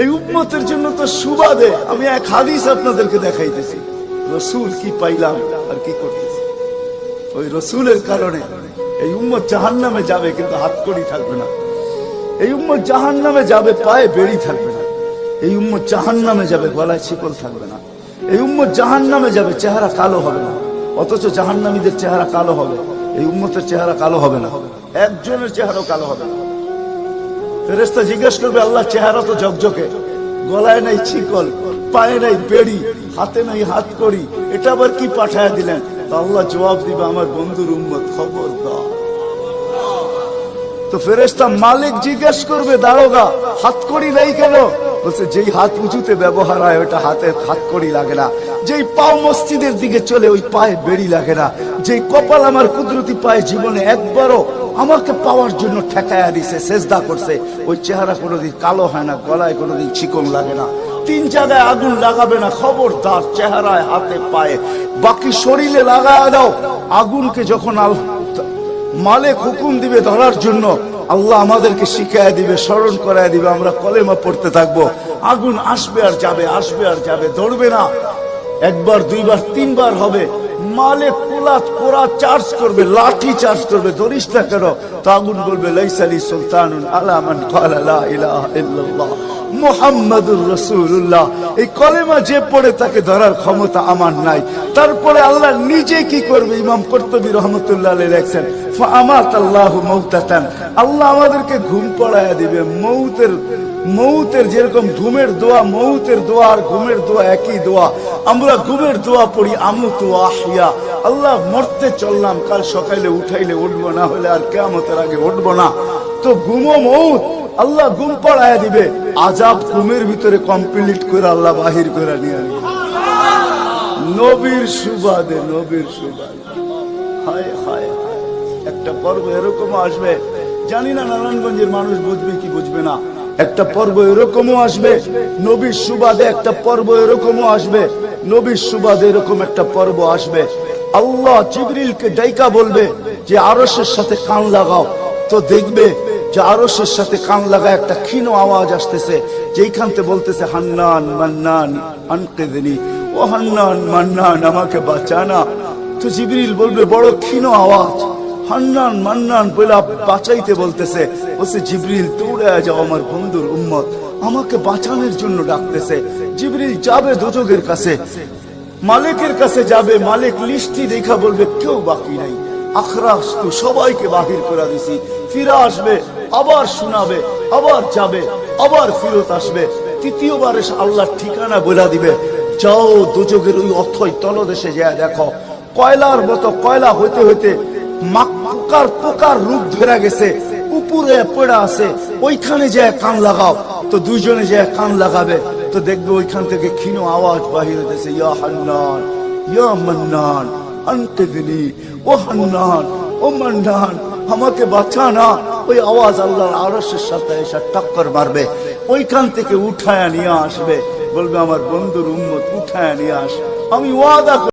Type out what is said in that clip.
এই উম্মতের জন্য তো সুবাদে আমি এক হাদিস আপনাদেরকে দেখাইতেছি, রসুল কি পাইলাম আর কি করতেছি। ওই রসুলের কারণে এই উম্মত জাহান্নামে যাবে, কিন্তু হাতকড়ি থাকবে না। এই উম্মত জাহান্নামে যাবে, পায়ে বেড়ি থাকবে না। এই উম্মত জাহান্নামে যাবে, গলায় শিকল থাকবে না। এই উম্মত জাহান্নামে যাবে, চেহারা কালো হবে না। অথচ জাহান্নামীদের চেহারা কালো হবে, এই উম্মতের চেহারা কালো হবে না। একজনের চেহারাও কালো হবে না। ফেরেশতা জিজ্ঞেস করবে, আল্লাহ চেহারা তো ঝকঝকে, গলায় নাই শিকল, পায়ে নাই বেড়ি, হাতে নাই হাতকড়ি, এটা আবার কি পাঠায়া দিলেন? তো আল্লাহ জবাব দিবে, আমার বন্ধুর উম্মত, খবর দাও। তো ফেরেশতা মালিক জিজ্ঞেস করবে, দারোগা হাতকড়ি নাই কেন? বলছে, যেই হাত উঁচুতে ব্যবহার হয় ওটা হাতে হাতকড়ি লাগে না। যেই পাও মসজিদের দিকে চলে ওই পায়ে বেড়ি লাগে না। যেই কপাল আমার কুদরতি পায়ে জীবনে একবারও আমাকে পাওয়ার জন্য ঠেকায়া দিছে, সেজদা করছে, ওই চেহারা কোনোদিন কালো হয় না, গলায় কোনোদিন চিকন লাগে না। 3 জায়গায় আগুন লাগাবে না, খবরদার। চেহারায়, হাতে, পায়ে, বাকি শরীরে লাগায় দাও। আগুনকে যখন মালিক হুকুম দিবে ধরার জন্য, আল্লাহ আমাদেরকে শিখায় দিবে, স্মরণ করায় দিবে, আমরা কলেমা পড়তে থাকবো। আগুন আসবে আর যাবে, আসবে আর যাবে, ধরবে না। একবার, দুইবার, 3 বার হবে। মালিক পোড়া চার্জ করবে, লাঠি চার্জ করবে, ধরিস না কেন? তো আগুন বলবে, লাইসালি সুলতানুন আলা মান ক্বালা লা ইলাহা ইল্লাল্লাহ মুহাম্মাদুর রাসূলুল্লাহ। এই কলেমা যে পড়ে তাকে ধরার ক্ষমতা আমার নাই। তারপরে আল্লাহ নিজে কি করবে? ইমাম কুরতুবী রাহমাতুল্লাহ আলাইহি লেখেন, ফাআমাতাল্লাহু মাউতাতান, আল্লাহ আমাদেরকে ঘুম পড়ায়া দিবে। মৌতের যেরকম ঘুমের দোয়া, মৌতের দোয়া আর ঘুমের দোয়া একই দোয়া। আমরা ঘুমের দোয়া পড়ি, আমুতু আহিয়া, আল্লাহ মরতে চললাম, কাল সকালে উঠাইলে উঠবো, না হলে আর কিয়ামতের আগে উঠবো না। তো ঘুমো মৌত, আল্লাহ ঘুম পড়ায়া দিবে। আযাব ঘুমের ভিতরে কমপ্লিট করে আল্লাহ বাহির করে নিয়ে আসবে, নবীর সুবাদে, নবীর সুবাদে। হায় হায়, একটা পর্ব এরকম আসবে, জানি না নারায়ণগঞ্জের মানুষ বুঝবে কি বুঝবে না। একটা পর্ব এরকমও আসবে নবীর সুবাদে, একটা পর্ব এরকমও আসবে নবীর সুবাদে, এরকম একটা পর্ব আসবে। আল্লাহ জিবরিলকে ডাইকা বলবে যে আরশের সাথে কান লাগাও। তো দেখবে যে আরশের সাথে কান লাগায় একটা ক্ষীণ আওয়াজ আসতেছে, যেইখানতে বলতেছে, হান্নান মান্নান আনকিযনি, ও হান্নান মান্নান আমাকে বাঁচানা। তো জিবরিল বলবে, বড় ক্ষীণ আওয়াজ, হান্নান মান্নান বলে বাঁচাইতে বলতেছে। বলছে, জিবরিল দৌড়ে যাও, আমার বন্ধুর উম্মত আমাকে বাঁচানোর জন্য ডাকতেছে। জিবরিল যাবে দোজখের কাছে, মালিকের কাছে যাবে। মালিক লিস্টি দেখা বলবে, কেউ বাকি নাই, আখরাস তো সবাইকে বাহির করে দিছি। ফিরে আসবে, আবার শোনাবে, আবার যাবে, আবার ফিরত আসবে। তৃতীয়বার এসে আল্লাহর ঠিকানা বলে দিবে, যাও দোজখের ওই অথই তলদেশে যায় দেখো, কয়লার মতো কয়লা হইতে হইতে পোকার রূপ ধরে গেছে, উপরে পড়ে আছে, ওইখানে যায় কান লাগাও। তো দুইজনে যায় কান লাগাবে, তো দেখবে ওইখান থেকে ক্ষীণ আওয়াজ বাহির হইতেছে, ইয়া হান্নান ইয়া মান্নান আনকিযনি, ও হান্নান ও মান্নান আমাকে বাঁচা না। ওই আওয়াজ আল্লাহর আরশের সাথে এসে টক্কর মারবে, ওইখান থেকে উঠায় নিয়ে আসবে, বলবে, আমার বন্ধুর উম্মত উঠায় নিয়ে আস, আমি ওয়াদা